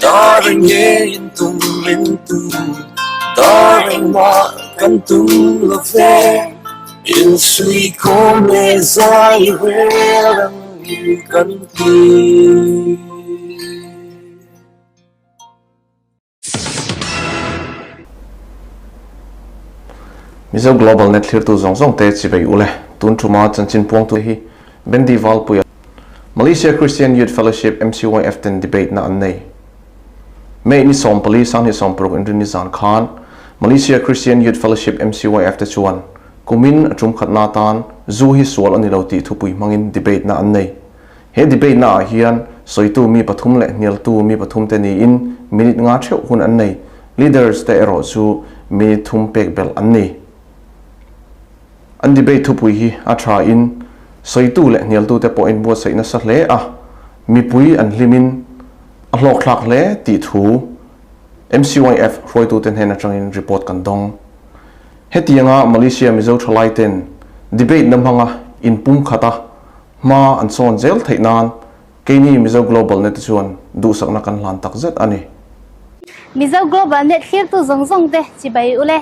Daring yen tung rin tu, daring ma kan tung lo fe, in sui ko me zai rang yu kan ti. Mizo Global Net clear tu zong zong te chi bai ule tun thuma chanchin puang tu hi bendi wal puya Malaysia Christian Youth Fellowship MCYF ten debate na annei me ni som pali sang ni som pro in ni zan khan Malaysia Christian Youth Fellowship MCYF te chuan kumin achum khatna tan zu hi swal ani lo ti thupui mangin debate na annei he debate na hian soitu mi pathum le nial tu mi pathum te ni in minute nga theu hun annei leaders te ero chu mi thum pek bel annei an debate thupui hi a tha in soitu le nial tu te point bo sei na sa hle a mi pui an hlimin a hlok thlak le ti thu MCYF roi tu ten hena changin report kan dong hetianga Malaysia mizo thalai ten debate namhanga in pum khata ma an son zel thainan keini mizo global net chuan du sakna kan hlan tak zet ani Mizo Global Net khir tu zong zong te chibai ule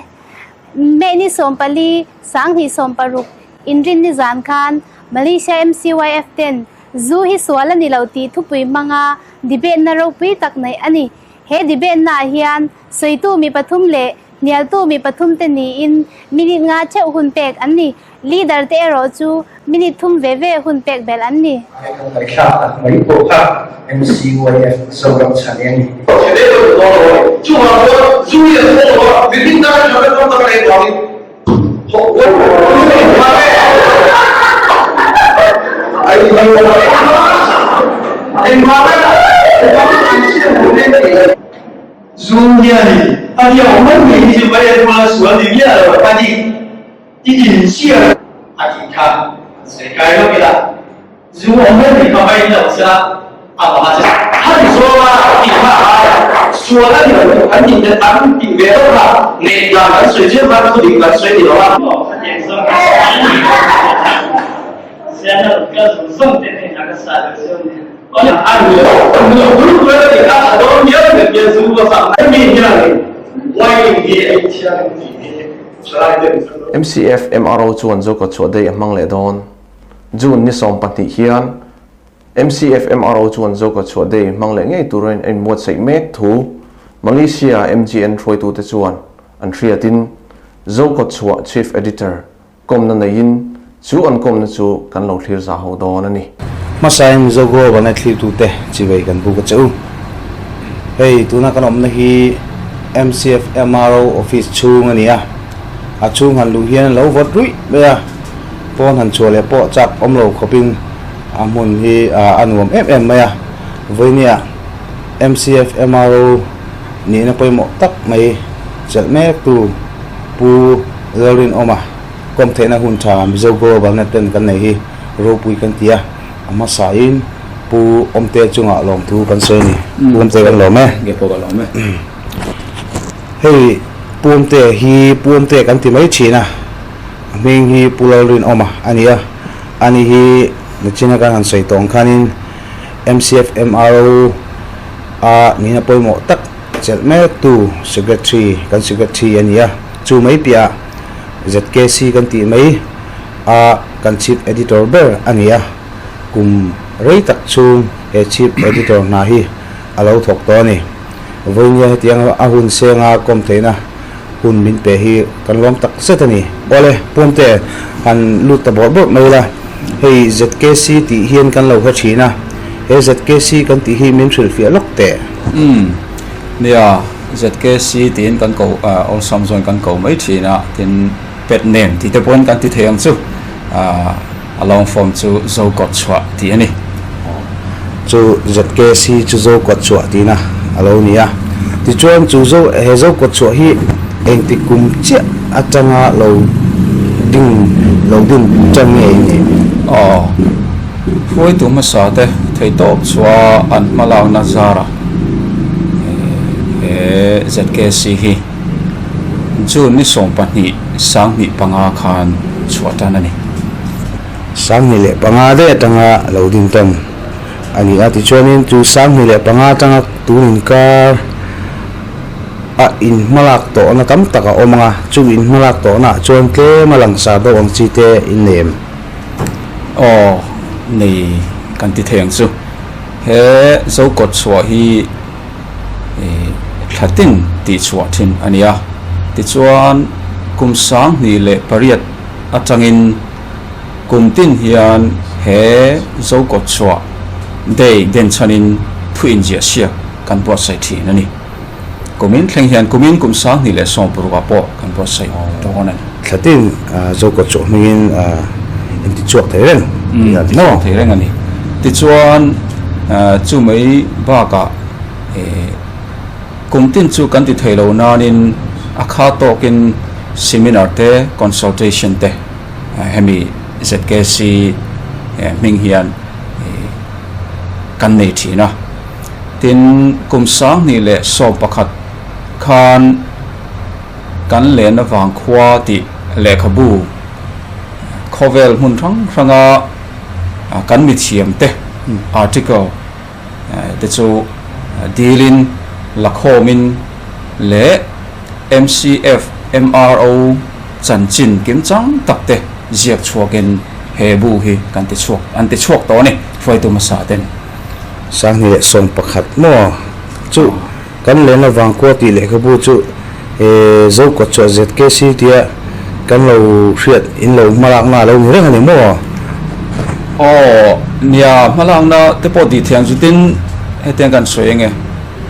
me ni som pali sang hi som paruk inrin ni zan khan Malaysia MCYF 10 zu hi swala ni lauti thupui manga debate na ro pui tak nai ani he debate na hian soitu mi pathum le nial tu mi pathum te ni in minute nga che hun pek ani leader te ro chu minute thum ve ve hun pek bel ani mai kha mai po kha MCYF so ram chane ni chu ma lo chu ye lo bin na cha le tom ta le ta ni ho wo ma le ai ma le Zuniani, tadi orang ni supaya dua suami dia tadi diinisial kita sekarang kita Zuniani ni kau ini dah siapa apa macam? Hari soal kita soal ni kan kita tak tinggal lah, negara sejauh mana tu tinggal sejauh lah. Saya nak kerja ni agak salah ni. MCF MRO chuan zo ko chu dei amang le don jun ni som pati hian MCF MRO chuan zo ko chu dei mang le ngei turin en mot sei mek thu Malaysia MGN throi tu te chuan an thriatin zo ko chu chief editor kom na nain chu an kom na chu kan lo thlir za ho don ani Masayang zo global net clip tu teh cibai kan buka cau. Hey, tu nak kanom nahi MCF MRO office chung ani ya. Chung han luhian lau vot rui bea. Pon han chua le po chak om lo khoping amun hi anuam MM ya. Với nia MCF MRO ni na poi mo tak mai chal me tu pu lerin oma. Kom the na hun tha zo global net ten kan nei hi ro pui kan tia. Masain pu omte chunga long tu kan se ni omte kan lo me ge po kan lo me hey pu omte kan ti mai china ming hi pularin oma ania ani hi nachina kan han sei tong khanin MCF MRO ni na poi mo tak chel me tu secretary ania chu mai pia ZKC kan ti mai kan chief editor ber ania kum rei tak chung e chief editor na hi alo thok to ni voinya tiang ahun senga kom theina hun min pe hi kan lom tak setani ole ponte han lut ta bor bor meila hei ZKC ti hian kan lo ha thina he ZKC kan ti hi min thil fi lok te nia ZKC tin kan ko all samson kan ko mai thina tin pet name ti te pon kan ti theng chu along form chu zo got chwa ti ani chu ZKC chu zo kot chua ti na alo nia ti chuan chu zo he zo kot chua hi eng ti kum che atanga lo ding chang nge ni phoi tu ma sa te thei top chwa an malaw na zara ZKC hi chu ni som pa ni sang ni panga khan chwa tan ani sang ni le panga de atanga lo ding tam ani ati chuanin chu sang ni le panga tanga tunin ka in malak to na tam taka omanga chu in malak to na chuan ke malang sa do ang chi te in nem nei kan ti theng chu he zo kot chwa hi thlatin ti chwa thin ania ti chuan kum sang ni le pariat atangin kum tin hian he zo kot chwa dei den chanin thuin je sia kan po sai thi nani kumin thleng hian kumin kum sang ni le som purwa po kan po sai to onan thlatin zo kot chwa mingin in ti chuak the ren no thei reng ani ti chuan chu mai ba ka kum tin chu kan ti thei lo nanin akha tokin seminar te consultation te hemi ZKC ming hian kan nei thina tin kum sang ni le so pakhat khan kan le na wang khwa ti le khabu khovel mun ranga kan mi thiam te article te chu dealin lakhomin le MCF MRO chanchin kim chang takte ziak chuakin hebu hi kan ti chuak an ti chuak to ni foi tu masa ten sang ni le som pakhat mo chu kan le na wang ko ti le ka bu chu zo ko cho ZKC tia kan lo hriat in lo malak na lo ni reng ani mo nia malang na te po di thiang jutin heten kan soyenge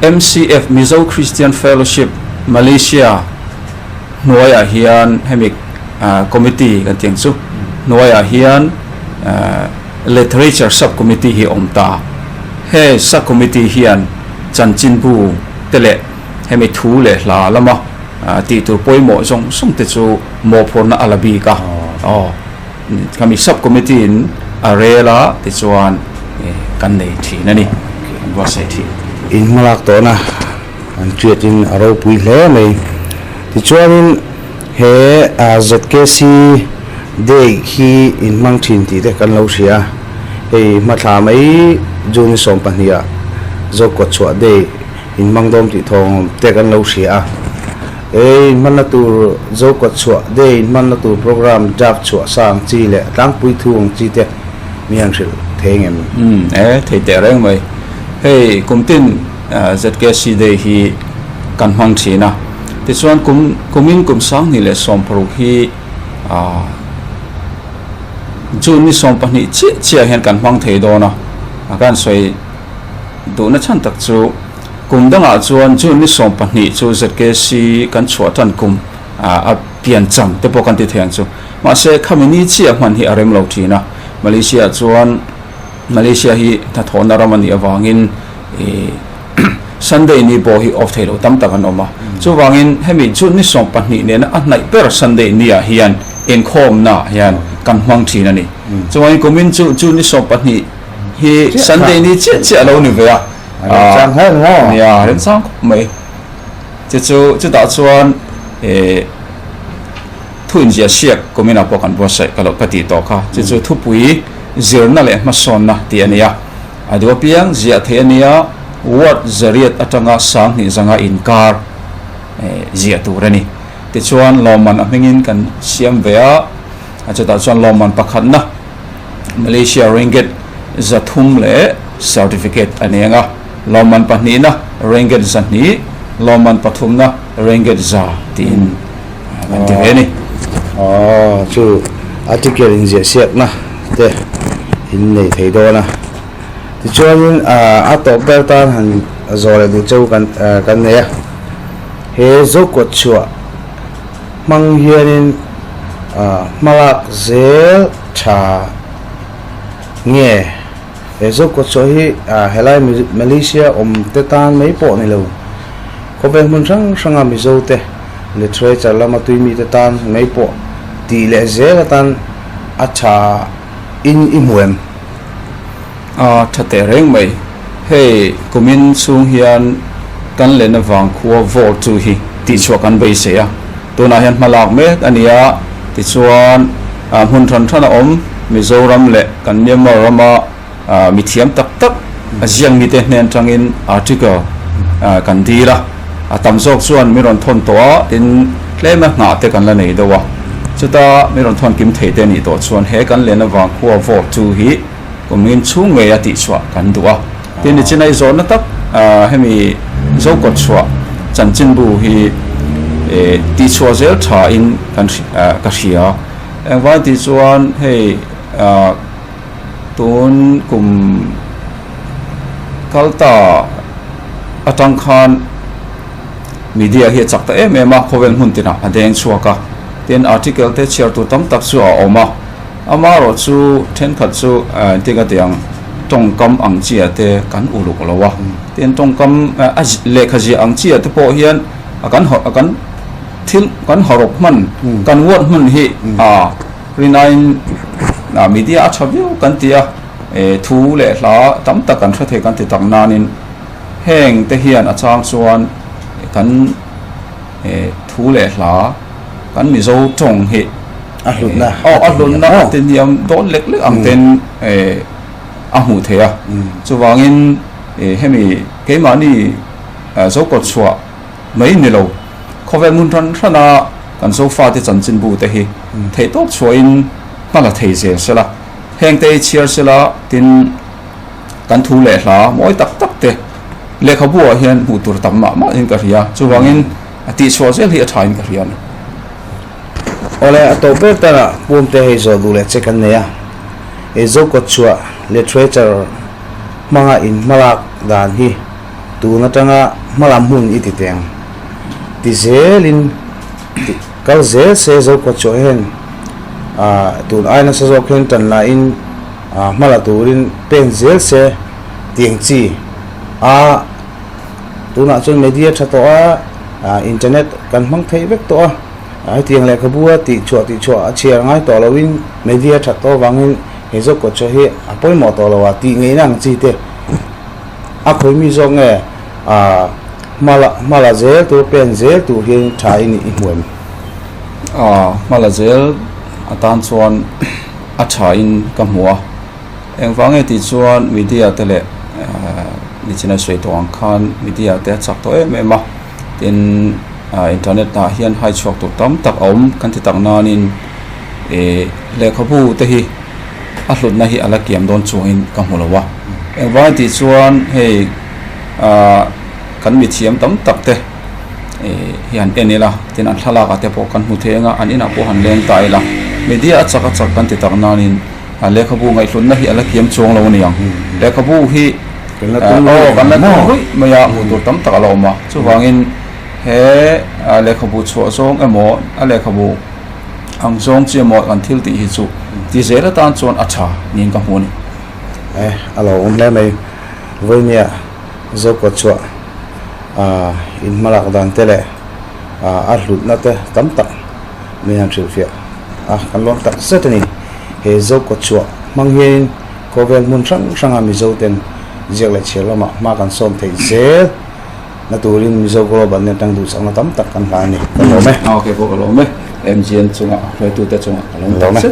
MCF Mizo Christian Fellowship Malaysia noya hian hemik committee kan tiang chu noya hian literature subcommittee hi omta he subcommittee hian chanchin bu tele hemi thu le hla lama ti tur poimo jong sum te chu mo phorna alabi ka kami subcommittee in arela ti chuan kan nei thi nani wa sai thi in malak to na an treat in aro pui hle mai ti chuanin he ZKC de hi in mang thin ti te kan lo sia ei matha mai juni som pahnia zo ko chwa de in mang dom ti thong te kan lo sia ei manna tur zo ko chwa de in manna tur program jap chwa sang chi le tang pui thuang chi te miang sil thengem thei te reng mai hey kumtin ZKC de hi kan hmang thina ti chuan kumin kum sang ni le som pro hi jun ni som pani chi hen kan hmang thei do na kan soi do na chan tak chu kum danga chuan jun ni som pani chu ZKC kan chua tan kum a pian cham te po kan ti theng chu ma se khamini chi a man hi arem lo thina Malaysia chuan Malaysia hi tha thona ramani awangin Sunday ni bo hi off thelo tam takan oma chu wangin hemi chun ni som pani ne na anai per Sunday ni a hian en khom na hian kan hmang thina ni chu wangin komin chu ni som pani hi Sunday ni che lo ni ve chang ha no ya ren sang mai chu da chuan thuin jia siak komina po kan bo sai kalo pati to kha chu thupui zirna le ma son na ti ania adu piang zia the ania wat zariat atanga sang ni zanga inkar zia turani ti chuan loman amengin kan siam vea achata chuan loman pakhat na Malaysia ringgit zathum le certificate anianga loman panina ringgit zani loman pathumna ringgit za tin antiveni chu article in zia siak na te in nei thei do na ti chuan a to beltan han rồi du châu kan này he zo ko chua mang hianin malak zel tha nghe he zo ko cho hi helai Malaysia te tan mấy bộ này lâu có vẻ muốn sang mi zo te literature lama tui mi te tan mấy bộ tỷ lệ zel tan acha in imuem thật tệ rèn mày hey kumin sung hian kan len awang khuwa vol chu hi ti chua kan bei se a tuna hian malak mek ania ti chuan hun than thana om Mizoram le kan Myanmar rama mi thiam tak tak ajiang mi te hnen tangin article kan dira tam zok chuan miron thon to in tlema nga te kan la nei dowa chuta miron thon kim thei te ni to chuan he kan len awang khuwa vol chu hi kumin chung nge ati chua kan duwa tin ni chinai zon na tak hemi zo ko chua chan chin bu hi ti chua zel tha in kan ka hria engwa ti chuan hei tun kum kalta atang khan media hi chak ta em ema khovel hun tina adeng chuaka tin article te share tu tam tak chu a oma amaro chu then khat chu tiga tiang tongkam angchia te kan uluk lawa tin tongkam lekhaji angchia te po hian akan thil kan horok man kan wot man hi rinain media chabiu kan tia thu le hla tam tak kan thre the kan ti tak nanin heng te hian achang chuan kan thu le hla kan mi zo tong hi alun na tin yam don lek lek ang ten ahu thea chuwangin hemi keimani zo ko chua mai ni lo khovel mun than thana kan so fa te chanchin bu te hi thei tok chuain mala thei se sela heng te chiar sela tin kan thu le hla moi tak tak te lekha bu hian hu tur tam ma in ka ria chuwangin ati chua zel hi a thain ka rian ole atope tara pumte he zo dule chekan ne ya e zo ko chua literature manga in malak dan hi tu na tanga malam hun iti teng ti zelin kal zel se zo ko cho hen tu ai na se zo khen tan la in mala turin pen zel se tieng chi tu na chon media thato internet kan mang thei vek to ai tiang le khabua ti chua chiar ngai to lawin media thato wangin hezo ko cho he apoi mo to lawa ti ngei nang chi te a khoi mi zo nge mala zel tu pen zel tu hin thai ni hmuem mala zel atan chuan a thain ka hmua engwange ti chuan media tele ni china soi to ang khan media te chak to em tin internet na hian hai chok tu tam tak om kan ti tak nanin le khabu te hi a hlut na hi ala kiam don chuin ka hmulawa engwa ti chuan hei kan mi thiam tam tak te hian enila tin an thala ka te po kan mu thenga an ina po han leng tai la media a chak kan ti tak nanin le khabu ngai hlun na hi ala kiam chong lo ni ang le khabu hi kan na hui maya mu tur tam tak lo ma chuwangin he le khabu chu zong emo ale khabu ang zong chi mo an thil ti hi chu ti zela tan chon acha nin ka hmun alo le mai voimia zo ko chua in malak dan tele a hlut na te tam tak mi han thil fia kan lon tak setani he zo ko chua mang hin ko vel mun sang mi zo ten jiak le chelama ma kan som thei ze na turin mi zo ko ban ne tang du sang na tam tak kan la ni kan lo me okay ko lo me em jien chunga re tu te chunga lo me se